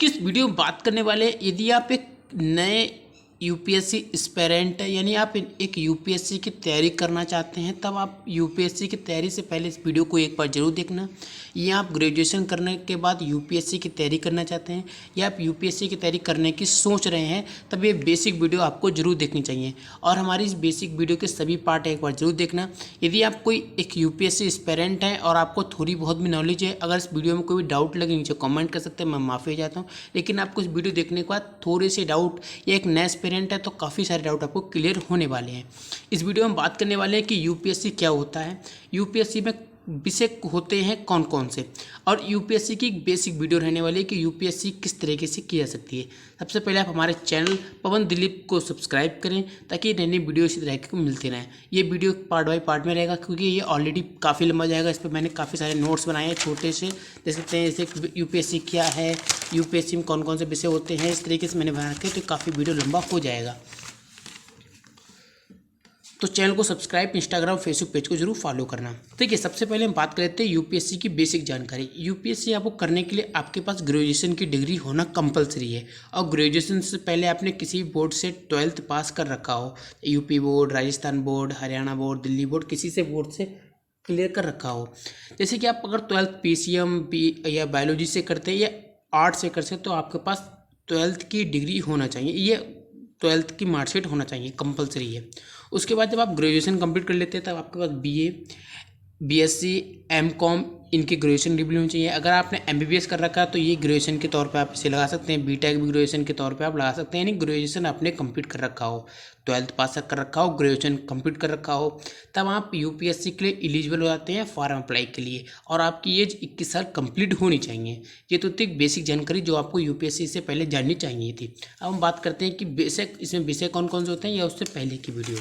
की इस वीडियो में बात करने वाले हैं, यदि आप एक नए यूपीएससी एस्पिरेंट है, यानी आप एक यूपीएससी की तैयारी करना चाहते हैं, तब आप यूपीएससी की तैयारी से पहले इस वीडियो को एक बार जरूर देखना। या आप ग्रेजुएशन करने के बाद यूपीएससी की तैयारी करना चाहते हैं या आप यूपीएससी की तैयारी करने की सोच रहे हैं, तब ये बेसिक वीडियो आपको जरूर देखनी चाहिए। और हमारी इस बेसिक वीडियो के सभी पार्ट एक बार जरूर देखना। यदि आप कोई एक यूपीएससी एस्पिरेंट हैं और आपको थोड़ी बहुत भी नॉलेज है, अगर इस वीडियो में कोई भी डाउट लगे नीचे कमेंट कर सकते हैं, मैं माफ़ी हो जाता हूँ। लेकिन आपको इस वीडियो देखने के बाद थोड़े से डाउट या एक नया एस्पिरेंट है तो काफ़ी सारे डाउट आपको क्लियर होने वाले हैं। इस वीडियो में बात करने वाले हैं कि यूपीएससी क्या होता है, यूपीएससी में विषय होते हैं कौन कौन से, और यूपीएससी की एक बेसिक वीडियो रहने वाली है कि यूपीएससी किस तरीके से की जा सकती है। सबसे पहले आप हमारे चैनल पवन दिलीप को सब्सक्राइब करें ताकि नई नई वीडियो इसी तरह के मिलते रहें। ये वीडियो पार्ट बाय पार्ट में रहेगा क्योंकि ये ऑलरेडी काफ़ी लंबा जाएगा। इस पर मैंने काफ़ी सारे नोट्स बनाए हैं छोटे से, देख सकते हैं। जैसे यूपीएससी क्या है, यूपीएससी में कौन कौन से विषय होते हैं, इस तरीके से मैंने बना रखे, तो काफ़ी वीडियो लंबा हो जाएगा। तो चैनल को सब्सक्राइब, इंस्टाग्राम फेसबुक पेज को जरूर फॉलो करना। देखिए, सबसे पहले हम बात कर लेते हैं यूपीएससी की बेसिक जानकारी। यूपीएससी आपको करने के लिए आपके पास ग्रेजुएशन की डिग्री होना कंपलसरी है, और ग्रेजुएशन से पहले आपने किसी बोर्ड से 12th पास कर रखा हो, UP board, Rajasthan board, Haryana board, Delhi board, किसी से बोर्ड से क्लियर कर रखा हो। जैसे कि आप अगर 12th पीसीएम या बायोलॉजी से करते हैं या आर्ट से करते हैं, तो आपके पास 12th की डिग्री होना चाहिए, ये 12th की मार्कशीट होना चाहिए, कंपलसरी है। उसके बाद जब आप ग्रेजुएशन कंप्लीट कर लेते हैं तब आपके पास बीए, बीएससी, एमकॉम, इनकी ग्रेजुएशन डिग्री होनी चाहिए। अगर आपने एमबीबीएस कर रखा है तो ये ग्रेजुएशन के तौर पे आप इसे लगा सकते हैं। बीटेक भी ग्रेजुएशन के तौर पे आप लगा सकते हैं, यानी ग्रेजुएशन आपने कंप्लीट कर रखा हो, 12th पास कर रखा हो, ग्रेजुएशन कंप्लीट कर रखा हो, तब आप यूपीएससी के लिए एलिजिबल हो जाते हैं फॉर्म अप्लाई के लिए, और आपकी एज 21 साल कंप्लीट होनी चाहिए। ये तो एक बेसिक जानकारी जो आपको यूपीएससी से पहले जाननी चाहिए थी। अब हम बात करते हैं कि बेसिक इसमें विषय कौन कौन से होते हैं, या उससे पहले की वीडियो।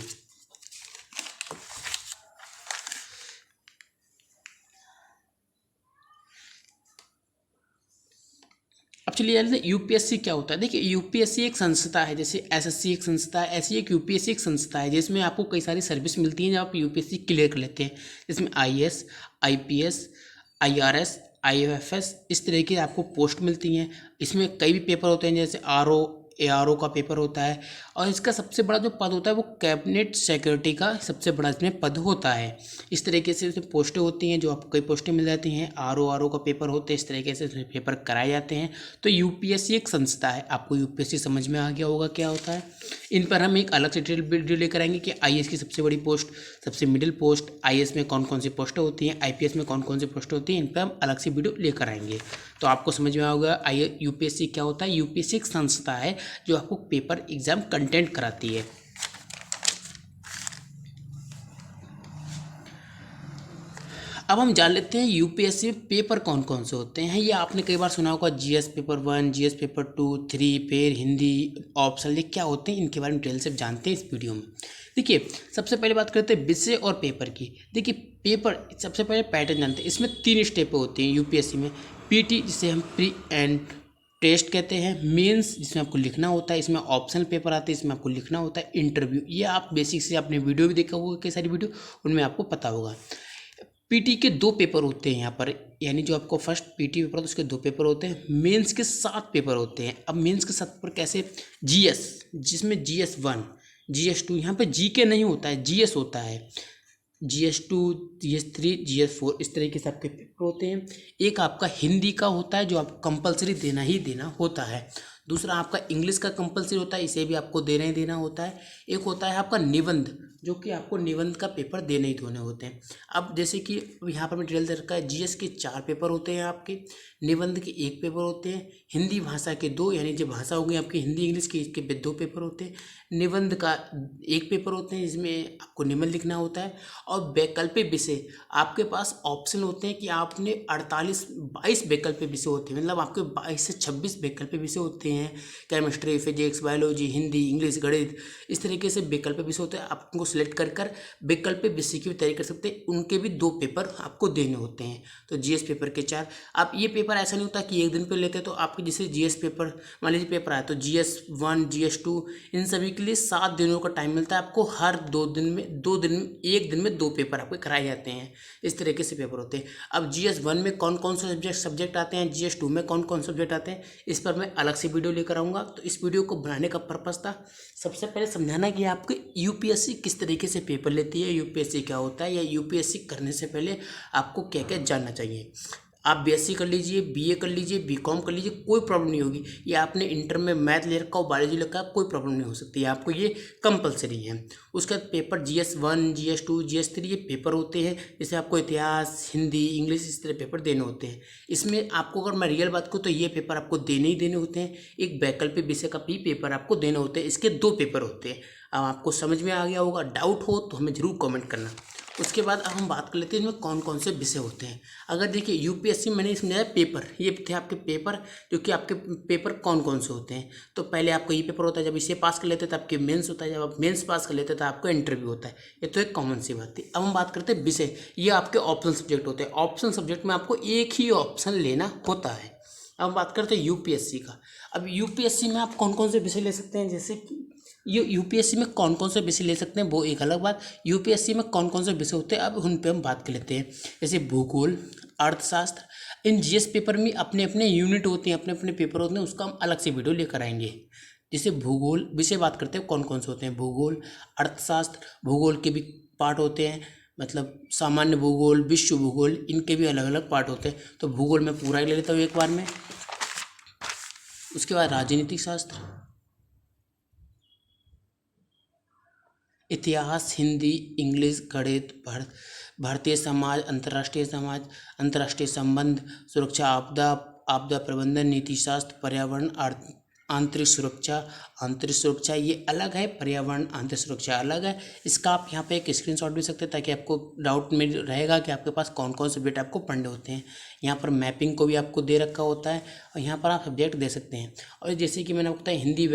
अब चलिए जानते हैं यूपीएससी क्या होता है। देखिए, यूपीएससी एक संस्था है, जैसे एसएससी एक संस्था है, ऐसी एक यूपीएससी एक संस्था है जिसमें आपको कई सारी सर्विस मिलती हैं जब आप यूपीएससी क्लियर कर लेते हैं। जिसमें आईएएस, आईपीएस, आईआरएस, आईएफएस, इस तरह की आपको पोस्ट मिलती हैं। इसमें कई भी पेपर होते हैं, जैसे आरओ, एआरओ का पेपर होता है, और इसका सबसे बड़ा जो पद होता है वो कैबिनेट सेक्रेटरी का सबसे बड़ा इसमें पद होता है। इस तरीके से इसमें पोस्टें होती हैं, जो आपको कई पोस्टें मिल जाती हैं। आरओ का पेपर होते हैं, इस तरीके से इसमें पेपर कराए जाते हैं। तो यूपीएससी एक संस्था है। आपको यूपीएससी समझ में आ गया होगा क्या होता है। इन पर हम एक अलग से वीडियो लेकर आएंगे कि आईएएस की सबसे बड़ी पोस्ट, सबसे मिडिल पोस्ट, आईएएस में कौन कौन सी पोस्टें होती हैं, आईपीएस में कौन कौन सी पोस्टें होती हैं, इन पर हम अलग से वीडियो लेकर आएंगे। तो आपको समझ में आएगा यूपीएससी क्या होता है। यूपीएससी एक संस्था है जो आपको पेपर एग्जाम कंटेंट कराती है। अब हम जान लेते हैं यूपीएससी में पेपर कौन कौन से होते हैं। ये आपने कई बार सुना होगा, जीएस पेपर 1, जीएस पेपर 2, 3, फिर हिंदी ऑप्शनल, ये क्या होते हैं, इनके बारे में डिटेल से जानते हैं इस वीडियो में। देखिए, सबसे पहले बात करते हैं विषय और पेपर की। देखिए, पेपर सबसे पहले पैटर्न जानते हैं। इसमें 3 स्टेप होती हैं यूपीएससी में। पीटी, जिसे हम प्री एंड टेस्ट कहते हैं, मेंस जिसमें आपको लिखना होता है, इसमें ऑप्शनल पेपर आते हैं, इसमें आपको लिखना होता है, इंटरव्यू। ये आप बेसिक से अपने वीडियो भी देखा होगा, कई सारी वीडियो, उनमें आपको पता होगा। पीटी के 2 पेपर होते हैं यहाँ पर, यानी जो आपको फर्स्ट पीटी पेपर होता है उसके 2 पेपर होते हैं। मेंस के 7 पेपर होते हैं। अब मेंस के 7 पेपर कैसे, जीएस, जिसमें जीएस 1, जीएस 2, यहाँ पे जीके नहीं होता है, जीएस होता है, जीएस 2, जीएस 3, जीएस 4, इस तरीके से आपके पेपर होते हैं। एक आपका हिंदी का होता है जो आपको कंपलसरी देना ही देना होता है। दूसरा आपका इंग्लिश का कंपलसरी होता है, इसे भी आपको देना ही देना होता है। एक होता है आपका निबंध, जो कि आपको निबंध का पेपर देने ही देने होते हैं। अब जैसे कि यहाँ पर मैं डिटेल दे रखा है, जीएस के 4 पेपर होते हैं आपके, निबंध के 1 पेपर होते हैं, हिंदी भाषा के 2, यानी जो भाषा होगी आपकी हिंदी इंग्लिश की, इसके 2 पेपर होते हैं, निबंध का 1 पेपर होते हैं जिसमें आपको निबंध लिखना होता है। और वैकल्पिक विषय आपके पास ऑप्शन होते हैं कि आपने 22 वैकल्पिक विषय होते हैं, मतलब आपके 22 से 26 वैकल्पिक विषय होते हैं। Chemistry, physics, biology, Hindi, English, गणित, इस तरीके से वैकल्पिक विषय होते हैं। आपको सिलेक्ट कर वैकल्पिक विषय की भी तैयारी कर सकते हैं। उनके भी 2 पेपर आपको देने होते हैं। तो जीएस पेपर के 4। अब ये पेपर ऐसा नहीं होता कि एक दिन पे लेते हैं। तो आपके जैसे जीएस पेपर मान लीजिए पेपर आया तो GS1 GS2 इन सभी के लिए 7 दिनों का टाइम मिलता है आपको। हर 2 दिन में एक दिन में 2 पेपर आपके कराए जाते हैं। इस तरीके से पेपर होते हैं। अब GS1 में कौन कौन से सब्जेक्ट आते हैं, GS2 में कौन कौन सब्जेक्ट आते हैं, इस पर मैं अलग से वीडियो लेकर आऊँगा। तो इस वीडियो को बनाने का पर्पज़ था सबसे पहले समझाना कि आपके यूपीएससी किस तरीके से पेपर लेती है, यूपीएससी क्या होता है, या यूपीएससी करने से पहले आपको क्या क्या जानना चाहिए। आप बीएससी कर लीजिए, बीए कर लीजिए, बीकॉम कर लीजिए, कोई प्रॉब्लम नहीं होगी। या आपने इंटर में मैथ ले रखा हो, बायोलॉजी ले रखा है, कोई प्रॉब्लम नहीं हो सकती है। आपको ये कंपलसरी है। उसके बाद पेपर GS1 GS2 GS3 ये पेपर होते हैं। जैसे आपको इतिहास, हिंदी, इंग्लिश इस तरह पेपर देने होते हैं। इसमें आपको अगर मैं रियल बात करूँ तो ये पेपर आपको देने ही देने होते हैं। एक वैकल्पिक विषय का भी पेपर आपको देने होते हैं। इसके 2 पेपर होते हैं। अब आपको समझ में आ गया होगा। डाउट हो तो हमें ज़रूर कमेंट करना। उसके बाद अब हम बात कर लेते हैं इसमें कौन कौन से विषय होते हैं। अगर देखिए यूपीएससी मैंने समझाया पेपर, ये थे आपके पेपर, जो कि आपके पेपर कौन कौन से होते हैं। तो पहले आपका ये पेपर होता है, जब इसे पास कर लेते तो आपके मेंस होता है, जब आप मेंस पास कर लेते तो आपका इंटरव्यू होता है। ये तो एक कॉमन सी बात थी। अब हम बात करते हैं विषय। ये आपके ऑप्शनल सब्जेक्ट होते हैं। ऑप्शनल सब्जेक्ट में आपको एक ही ऑप्शन लेना होता है। अब हम बात करते हैं यूपीएससी का। अब यूपीएससी में आप कौन कौन से विषय ले सकते हैं, जैसे कि ये यूपीएससी में कौन कौन से विषय ले सकते हैं वो एक अलग बात। यूपीएससी में कौन कौन से विषय होते हैं अब उन पे हम बात कर लेते हैं। जैसे भूगोल, अर्थशास्त्र। इन जीएस पेपर में अपने अपने यूनिट होते हैं, अपने अपने पेपर होते हैं। उसका हम अलग से वीडियो लेकर आएंगे। जैसे भूगोल विषय बात करते हैं कौन कौन से होते हैं। भूगोल, अर्थशास्त्र, भूगोल के भी पार्ट होते हैं, मतलब सामान्य भूगोल, विश्व भूगोल, इनके भी अलग अलग पार्ट होते हैं। तो भूगोल में पूरा ही ले लेता हूँ एक बार में। उसके बाद राजनीतिक शास्त्र, इतिहास, हिंदी, इंग्लिश, गणित, भारतीय समाज, अंतर्राष्ट्रीय संबंध, सुरक्षा, आपदा प्रबंधन, नीति शास्त्र, पर्यावरण, आंतरिक सुरक्षा ये अलग है, पर्यावरण आंतरिक सुरक्षा अलग है। इसका आप यहाँ पे एक स्क्रीनशॉट भी सकते हैं ताकि आपको डाउट में रहेगा कि आपके पास कौन कौन से सब्जेक्ट आपको पढ़ने होते हैं। यहाँ पर मैपिंग को भी आपको दे रखा होता है और यहाँ पर आप सब्जेक्ट दे सकते हैं। और जैसे कि मैंने आपको बताया हिंदी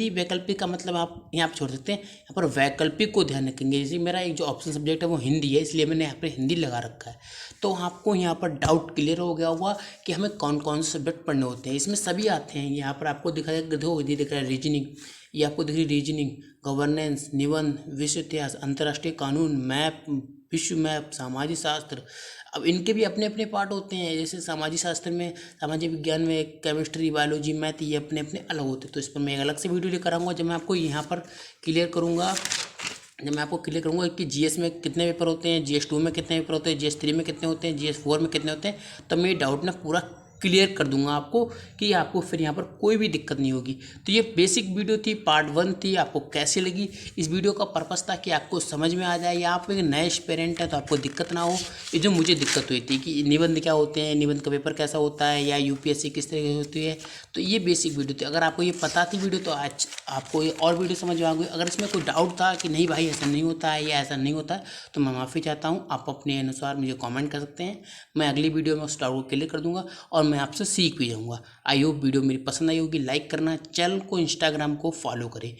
वैकल्पिक का मतलब आप यहाँ पर छोड़ सकते हैं। यहाँ पर वैकल्पिक को ध्यान रखेंगे। जैसे मेरा एक जो ऑप्शन सब्जेक्ट है वो हिंदी है, इसलिए मैंने यहाँ पर हिंदी लगा रखा है। तो आपको यहाँ पर डाउट क्लियर हो गया होगा कि हमें कौन कौन से सब्जेक्ट पढ़ने होते हैं। इसमें सभी आते हैं। यहाँ पर आपको दिखा दिख रहा है रीजनिंग, ये आपको दिख रही रीजनिंग, गवर्नेंस, निबंध, विश्व इतिहास, अंतर्राष्ट्रीय कानून, मैप, विश्व मैप, सामाजिक शास्त्र। अब इनके भी अपने अपने पार्ट होते हैं। जैसे सामाजिक शास्त्र में, सामाजिक विज्ञान में केमिस्ट्री, बायोलॉजी, मैथ, ये अपने अपने अलग होते हैं। तो इस पर मैं एक अलग से वीडियो लेकर आऊँगा, जब मैं आपको यहाँ पर क्लियर करूँगा कि जीएस में कितने पेपर होते हैं, GS2 में कितने पेपर होते हैं, GS3 में कितने होते हैं, GS4 में कितने होते हैं। तब मैं ये डाउट ना पूरा क्लियर कर दूंगा आपको कि आपको फिर यहाँ पर कोई भी दिक्कत नहीं होगी। तो ये बेसिक वीडियो थी, पार्ट 1 थी। आपको कैसी लगी? इस वीडियो का पर्पस था कि आपको समझ में आ जाए, या आप एक नए एस्पिरेंट है तो आपको दिक्कत ना हो। ये जो मुझे दिक्कत हुई थी कि निबंध क्या होते हैं, निबंध का पेपर कैसा होता है, या यूपीएससी किस तरह की होती है, तो ये बेसिक वीडियो थी। अगर आपको ये पता थी वीडियो तो आज आपको ये और वीडियो समझ में आ गई। अगर इसमें कोई डाउट था कि नहीं भाई ऐसा नहीं होता है या ऐसा नहीं होता है, तो मैं माफ़ी चाहता हूँ। आप अपने अनुसार मुझे कमेंट कर सकते हैं। मैं अगली वीडियो में उस डाउट को क्लियर कर दूंगा और मैं आपसे सीख भी जाऊँगा। आई होप वीडियो मेरी पसंद आई होगी। लाइक करना, चैनल को, इंस्टाग्राम को फॉलो करें।